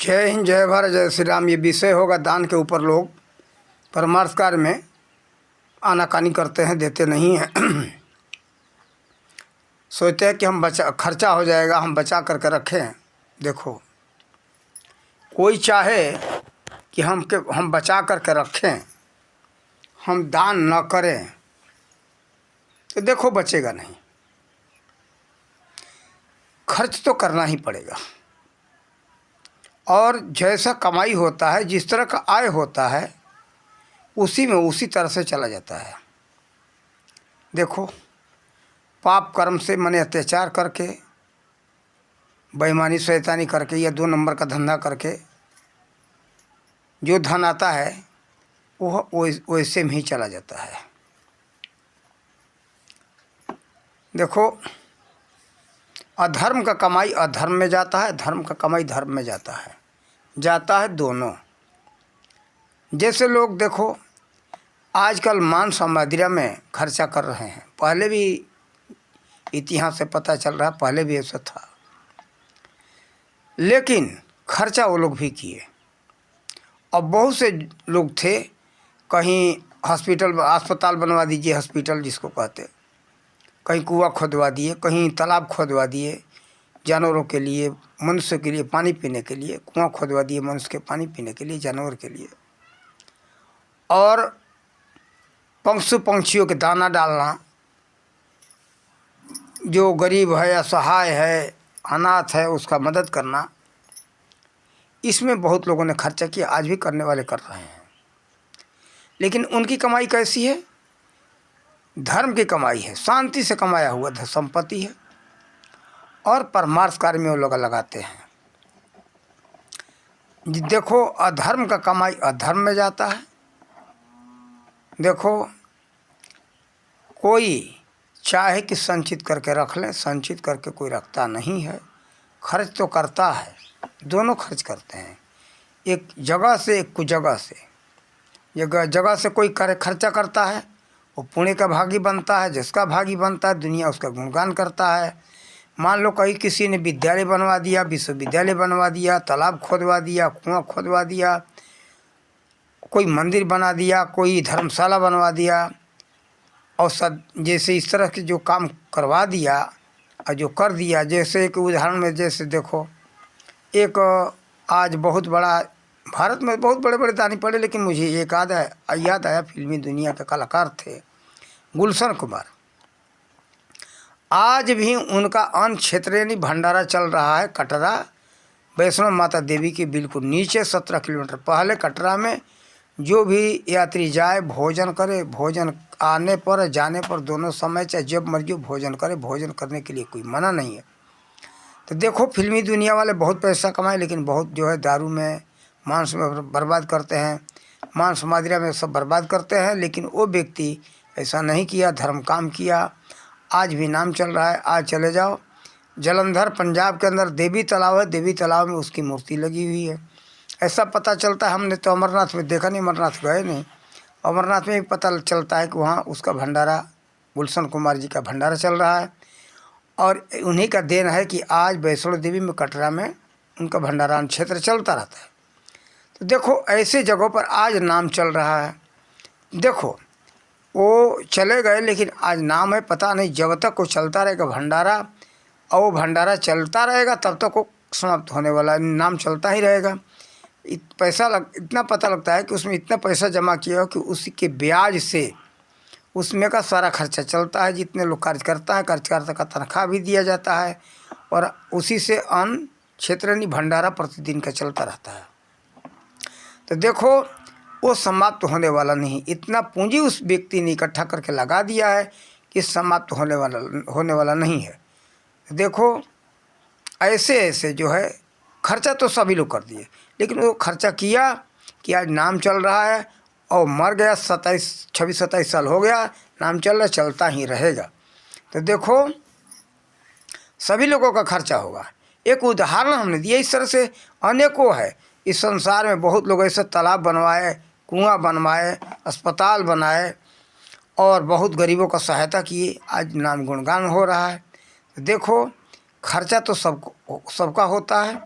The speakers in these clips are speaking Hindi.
जय हिंद, जय भारत, जय श्री राम। ये विषय होगा दान के ऊपर। लोग परमार्थ कार्य में आनाकानी करते हैं, देते नहीं हैं। सोचते हैं कि हम खर्चा हो जाएगा, हम बचा करके रखें। देखो, कोई चाहे कि हम बचा करके रखें, हम दान न करें, तो देखो बचेगा नहीं। खर्च तो करना ही पड़ेगा। और जैसा कमाई होता है, जिस तरह का आय होता है, उसी में उसी तरह से चला जाता है। देखो, पाप कर्म से मने अत्याचार करके, बेईमानी शैतानी करके या 2 नंबर का धंधा करके जो धन आता है वह वैसे में ही चला जाता है। देखो, अधर्म का कमाई अधर्म में जाता है, धर्म का कमाई धर्म में जाता है दोनों। जैसे लोग देखो आजकल मांस और मदिरा में खर्चा कर रहे हैं। पहले भी इतिहास से पता चल रहा है, पहले भी ऐसा था, लेकिन खर्चा वो लोग भी किए। और बहुत से लोग थे, कहीं अस्पताल बनवा दीजिए, हॉस्पिटल जिसको कहते, कहीं कुआं खोदवा दिए, कहीं तालाब खोदवा दिए जानवरों के लिए, मनुष्य के लिए पानी पीने के लिए, कुआं खोदवा दिए मनुष्य के पानी पीने के लिए, जानवर के लिए। और पशु पंछियों के दाना डालना, जो गरीब है, असहाय है, अनाथ है, उसका मदद करना, इसमें बहुत लोगों ने खर्चा किया। आज भी करने वाले कर रहे हैं। लेकिन उनकी कमाई कैसी है? धर्म की कमाई है, शांति से कमाया हुआ संपत्ति है। और परमार्थ कार्य में वो लोग लगाते हैं। देखो, अधर्म का कमाई अधर्म में जाता है। देखो, कोई चाहे कि संचित करके रख ले, संचित करके कोई रखता नहीं है। खर्च तो करता है, दोनों खर्च करते हैं। एक जगह से, एक कुछ जगह से। जगह से कोई खर्चा करता है, वो पुण्य का भागी बनता है। जिसका भागी बनता है, दुनिया उसका गुणगान करता है। मान लो कहीं किसी ने विद्यालय बनवा दिया, विश्वविद्यालय बनवा दिया, तालाब खोदवा दिया, कुआं खोदवा दिया, कोई मंदिर बना दिया, कोई धर्मशाला बनवा दिया, और जैसे इस तरह के जो काम करवा दिया और जो कर दिया। जैसे एक उदाहरण में, जैसे देखो, एक आज बहुत बड़ा, भारत में बहुत बड़े बड़े दानी पड़े, लेकिन मुझे एक याद आया, फिल्मी दुनिया के कलाकार थे, गुलशन कुमार। आज भी उनका अन्न क्षेत्रीय भंडारा चल रहा है कटरा, वैष्णो माता देवी के बिल्कुल नीचे 17 किलोमीटर पहले। कटरा में जो भी यात्री जाए, भोजन करे, भोजन आने पर जाने पर दोनों समय, चाहे जब मर्जी भोजन करे, भोजन करने के लिए कोई मना नहीं है। तो देखो, फिल्मी दुनिया वाले बहुत पैसा कमाए, लेकिन बहुत जो है दारू में, मांस में बर्बाद करते हैं, मांस मदिरा में सब बर्बाद करते हैं। लेकिन वो व्यक्ति ऐसा नहीं किया, धर्म काम किया। आज भी नाम चल रहा है। आज चले जाओ जलंधर, पंजाब के अंदर देवी तालाब है, देवी तालाब में उसकी मूर्ति लगी हुई है। ऐसा पता चलता है। हमने तो अमरनाथ में देखा नहीं, अमरनाथ गए नहीं। अमरनाथ में भी पता चलता है कि वहाँ उसका भंडारा, गुलशन कुमार जी का भंडारा चल रहा है। और उन्हीं का देन है कि आज वैष्णो देवी में, कटरा में उनका भंडारान क्षेत्र चलता रहता है। तो देखो, ऐसे जगहों पर आज नाम चल रहा है। देखो, वो चले गए, लेकिन आज नाम है। पता नहीं जब तक वो चलता रहेगा भंडारा, और वो भंडारा चलता रहेगा तब तक वो समाप्त होने वाला है। नाम चलता ही रहेगा। इतना पता लगता है कि उसमें इतना पैसा जमा किया हो कि उसके ब्याज से उसमें का सारा खर्चा चलता है। जितने लोग कार्यकर्ता हैं, कार्यकर्ता का तनख्वाह भी दिया जाता है, और उसी से अन्न क्षेत्रीय भंडारा प्रतिदिन का चलता रहता है। तो देखो, वो समाप्त होने वाला नहीं। इतना पूंजी उस व्यक्ति ने इकट्ठा करके लगा दिया है कि समाप्त होने वाला नहीं है। देखो, ऐसे ऐसे जो है खर्चा तो सभी लोग कर दिए, लेकिन वो खर्चा किया कि आज नाम चल रहा है, और मर गया, 26-27 साल हो गया, नाम चल रहा, चलता ही रहेगा। तो देखो, सभी लोगों का खर्चा होगा। एक उदाहरण हमने दिया, इस तरह से अनेकों है। इस संसार में बहुत लोग ऐसे तालाब बनवाए, कुआं बनवाए, अस्पताल बनाए, और बहुत गरीबों का सहायता किए। आज नाम गुणगान हो रहा है। देखो, खर्चा तो सबका होता है,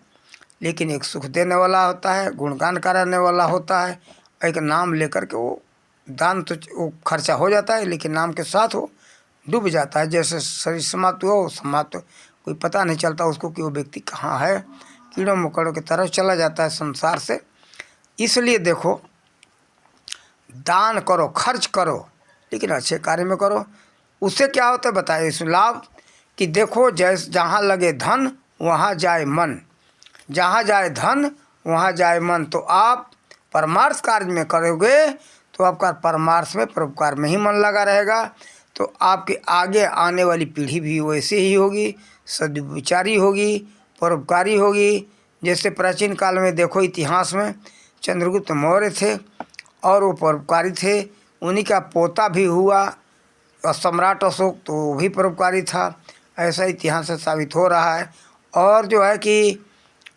लेकिन एक सुख देने वाला होता है, गुणगान कराने वाला होता है। एक नाम लेकर के वो दान तो वो खर्चा हो जाता है, लेकिन नाम के साथ वो डूब जाता है। जैसे शरीर समाप्त हुआ, समाप्त कोई पता नहीं चलता उसको कि वो व्यक्ति कहाँ है, कीड़ों मकोड़ों की तरफ चला जाता है संसार से। इसलिए देखो, दान करो, खर्च करो, लेकिन अच्छे कार्य में करो। उससे क्या होता है बताइए इस लाभ कि देखो, जैसे जहाँ लगे धन वहाँ जाए मन, जहाँ जाए धन वहाँ जाए मन। तो आप परमार्थ कार्य में करोगे तो आपका परमार्थ में, परोपकार में ही मन लगा रहेगा। तो आपके आगे आने वाली पीढ़ी भी वैसे ही होगी, सद्विचारी होगी, परोपकारी होगी। जैसे प्राचीन काल में देखो, इतिहास में चंद्रगुप्त मौर्य थे और वो परोपकारी थे। उन्हीं का पोता भी हुआ और सम्राट अशोक, तो वो भी परोपकारी था। ऐसा इतिहास से साबित हो रहा है। और जो है कि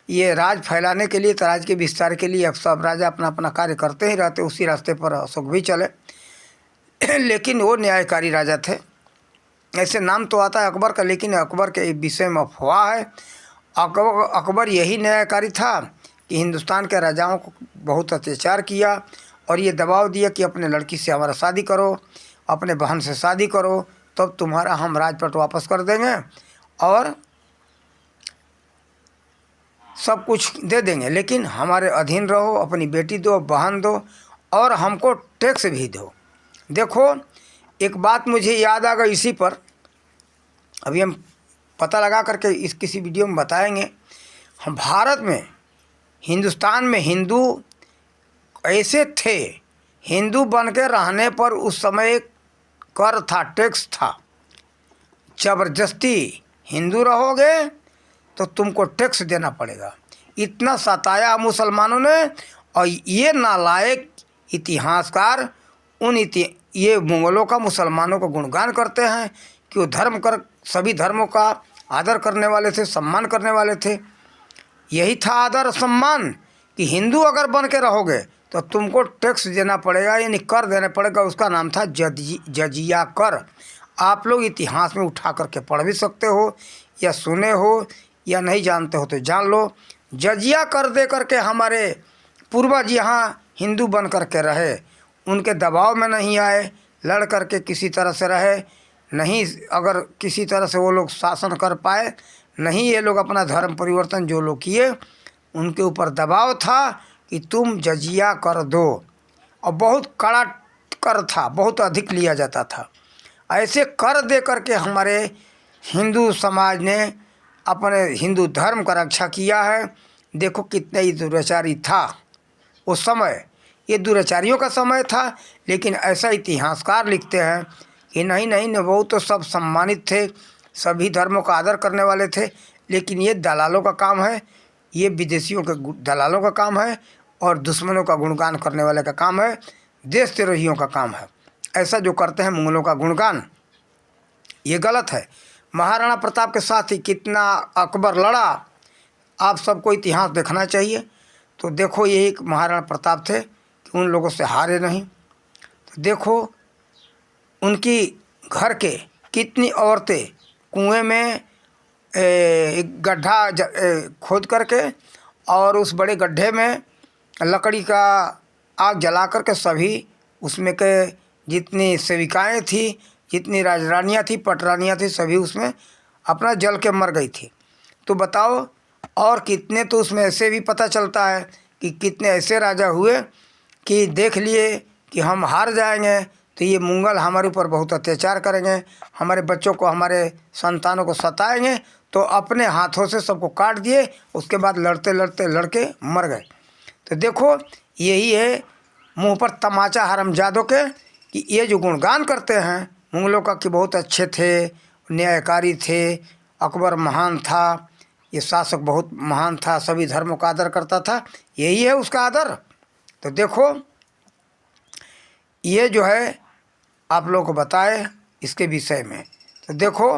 ये राज फैलाने के लिए, तो राज के विस्तार के लिए अब सब राजा अपना अपना कार्य करते ही रहते। उसी रास्ते पर अशोक भी चले लेकिन वो न्यायकारी राजा थे। ऐसे नाम तो आता है अकबर का, लेकिन अकबर के विषय में अफवाह है। अकबर यही न्यायकारी था कि हिंदुस्तान के राजाओं को बहुत अत्याचार किया और ये दबाव दिया कि अपने लड़की से हमारा शादी करो, अपने बहन से शादी करो, तब तुम्हारा हम राजपट वापस कर देंगे और सब कुछ दे देंगे, लेकिन हमारे अधीन रहो, अपनी बेटी दो, बहन दो और हमको टैक्स भी दो। देखो, एक बात मुझे याद आ गई इसी पर, अभी हम पता लगा करके इस किसी वीडियो में बताएंगे। हम भारत में, हिंदुस्तान में हिंदू ऐसे थे, हिंदू बन के रहने पर उस समय कर था, टैक्स था। ज़बरदस्ती हिंदू रहोगे तो तुमको टैक्स देना पड़ेगा। इतना सताया मुसलमानों ने। और ये नालायक इतिहासकार ये मुगलों का, मुसलमानों का गुणगान करते हैं कि वो धर्म कर, सभी धर्मों का आदर करने वाले थे, सम्मान करने वाले थे। यही था आदर और सम्मान कि हिंदू अगर बन के रहोगे तो तुमको टैक्स देना पड़ेगा, यानी कर देना पड़ेगा। उसका नाम था जजिया कर। आप लोग इतिहास में उठा करके पढ़ भी सकते हो, या सुने हो, या नहीं जानते हो तो जान लो। जजिया कर दे करके हमारे पूर्वज यहाँ हिंदू बन करके रहे, उनके दबाव में नहीं आए, लड़ करके किसी तरह से रहे नहीं। अगर किसी तरह से वो लोग शासन कर पाए नहीं, ये लोग अपना धर्म परिवर्तन जो लोग किए, उनके ऊपर दबाव था कि तुम जजिया कर दो। और बहुत कड़ा कर था, बहुत अधिक लिया जाता था। ऐसे कर दे करके हमारे हिंदू समाज ने अपने हिंदू धर्म का रक्षा किया है। देखो कितना ही दुराचारी था उस समय, ये दुराचारियों का समय था। लेकिन ऐसा इतिहासकार लिखते हैं कि नहीं नहीं न, वो तो सब सम्मानित थे, सभी धर्मों का आदर करने वाले थे। लेकिन ये दलालों का काम है, ये विदेशियों के दलालों का काम है, और दुश्मनों का गुणगान करने वाले का काम है, देशद्रोहियों का काम है। ऐसा जो करते हैं मुगलों का गुणगान, ये गलत है। महाराणा प्रताप के साथ ही कितना अकबर लड़ा, आप सबको इतिहास देखना चाहिए। तो देखो, ये एक महाराणा प्रताप थे कि उन लोगों से हारे नहीं। तो देखो, उनकी घर के कितनी औरतें कुएं में एक गड्ढा खोद करके, और उस बड़े गड्ढे में लकड़ी का आग जला करके सभी उसमें के जितनी सेविकाएं थी, जितनी राजरानियाँ थी, पटरानियाँ थी, सभी उसमें अपना जल के मर गई थी। तो बताओ, और कितने तो उसमें ऐसे भी पता चलता है कि कितने ऐसे राजा हुए कि देख लिए कि हम हार जाएंगे तो ये मुगल हमारे ऊपर बहुत अत्याचार करेंगे, हमारे बच्चों को, हमारे संतानों को सताएंगे, तो अपने हाथों से सबको काट दिए। उसके बाद लड़ते लड़ते लड़के मर गए। तो देखो, यही है मुंह पर तमाचा हरामजादों के कि ये जो गुणगान करते हैं मुगलों का कि बहुत अच्छे थे, न्यायकारी थे, अकबर महान था, ये शासक बहुत महान था, सभी धर्मों का आदर करता था, यही है उसका आदर। तो देखो, ये जो है आप लोगों को बताए इसके विषय में। तो देखो,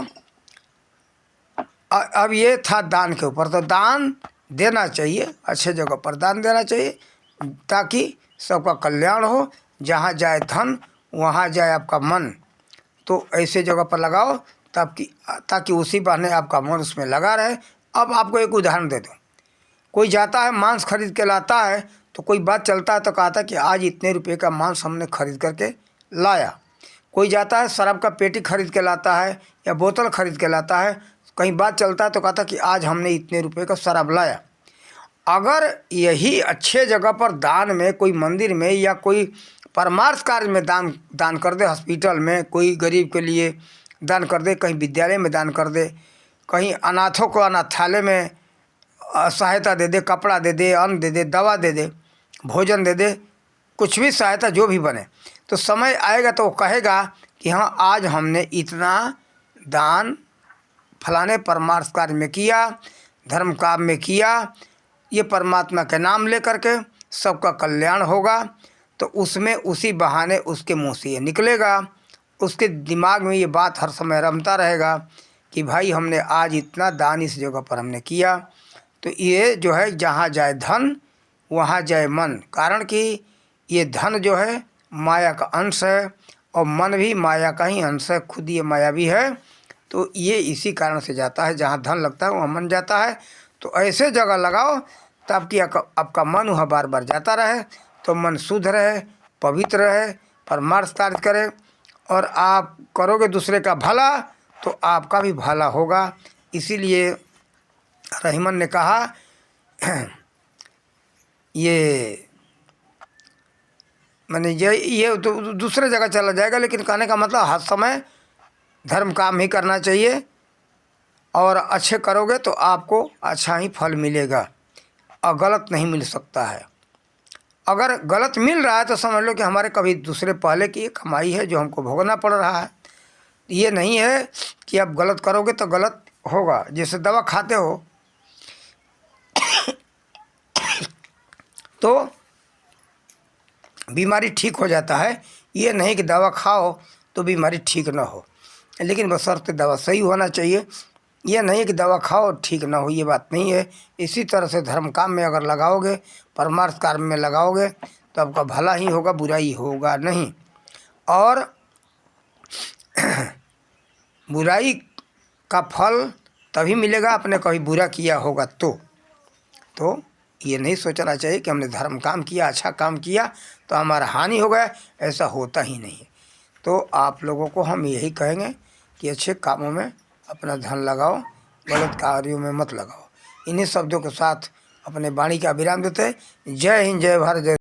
अब ये था दान के ऊपर। तो दान देना चाहिए, अच्छे जगह पर दान देना चाहिए ताकि सबका कल्याण हो। जहाँ जाए धन वहाँ जाए आपका मन। तो ऐसे जगह पर लगाओ ताकि उसी बहाने आपका मन उसमें लगा रहे। अब आपको एक उदाहरण दे दूँ कोई जाता है मांस खरीद के लाता है तो कोई बात चलता है तो कहता है कि आज इतने रुपये का मांस हमने खरीद करके लाया। कोई जाता है शराब का पेटी खरीद के लाता है या बोतल खरीद के लाता है, कहीं बात चलता है तो कहता है कि आज हमने इतने रुपये का शराब लाया। अगर यही अच्छे जगह पर दान में, कोई मंदिर में या कोई परमार्थ कार्य में दान कर दे, हॉस्पिटल में कोई गरीब के लिए दान कर दे, कहीं विद्यालय में दान कर दे, कहीं अनाथों को अनाथालय में सहायता दे दे, कपड़ा दे दे, अन्न दे दे, दवा दे दे, भोजन दे दे, कुछ भी सहायता जो भी बने, तो समय आएगा तो वो कहेगा कि हाँ आज हमने इतना दान फलाने परमार्थ कार्य में किया, धर्म काम में किया, ये परमात्मा के नाम ले करके सबका कल्याण होगा। तो उसमें उसी बहाने उसके मुँह से ये निकलेगा, उसके दिमाग में ये बात हर समय रमता रहेगा कि भाई हमने आज इतना दान इस जगह पर हमने किया। तो ये जो है जहाँ जाए धन वहाँ जाए मन, कारण कि ये धन जो है माया का अंश है और मन भी माया का ही अंश है, खुद ये माया भी है। तो ये इसी कारण से जाता है, जहाँ धन लगता है वहाँ मन जाता है। तो ऐसे जगह लगाओ ताकि आपका मन वहाँ बार बार जाता रहे, तो मन शुद्ध रहे, पवित्र रहे, परमार्थ कार्य करे, और आप करोगे दूसरे का भला तो आपका भी भला होगा। इसीलिए रहीमन ने कहा ये मैंने ये तो दूसरे जगह चला जाएगा, लेकिन कहने का मतलब हर समय धर्म काम ही करना चाहिए, और अच्छे करोगे तो आपको अच्छा ही फल मिलेगा और गलत नहीं मिल सकता है। अगर गलत मिल रहा है तो समझ लो कि हमारे कभी दूसरे पहले की कमाई है जो हमको भोगना पड़ रहा है। ये नहीं है कि आप गलत करोगे तो गलत होगा। जैसे दवा खाते हो तो बीमारी ठीक हो जाता है, ये नहीं कि दवा खाओ तो बीमारी ठीक ना हो, लेकिन बशर्ते दवा सही होना चाहिए। ये नहीं कि दवा खाओ ठीक ना हो, ये बात नहीं है। इसी तरह से धर्म काम में अगर लगाओगे, परमार्थ कार्य में लगाओगे तो आपका भला ही होगा, बुराई होगा नहीं। और बुराई का फल तभी मिलेगा आपने कभी बुरा किया होगा तो ये नहीं सोचना चाहिए कि हमने धर्म काम किया, अच्छा काम किया तो हमारा हानि हो गया, ऐसा होता ही नहीं है। तो आप लोगों को हम यही कहेंगे कि अच्छे कामों में अपना धन लगाओ, गलत कार्यों में मत लगाओ। इन्हीं शब्दों के साथ अपने वाणी का विराम देते हैं। जय हिंद, जय भारत, जय।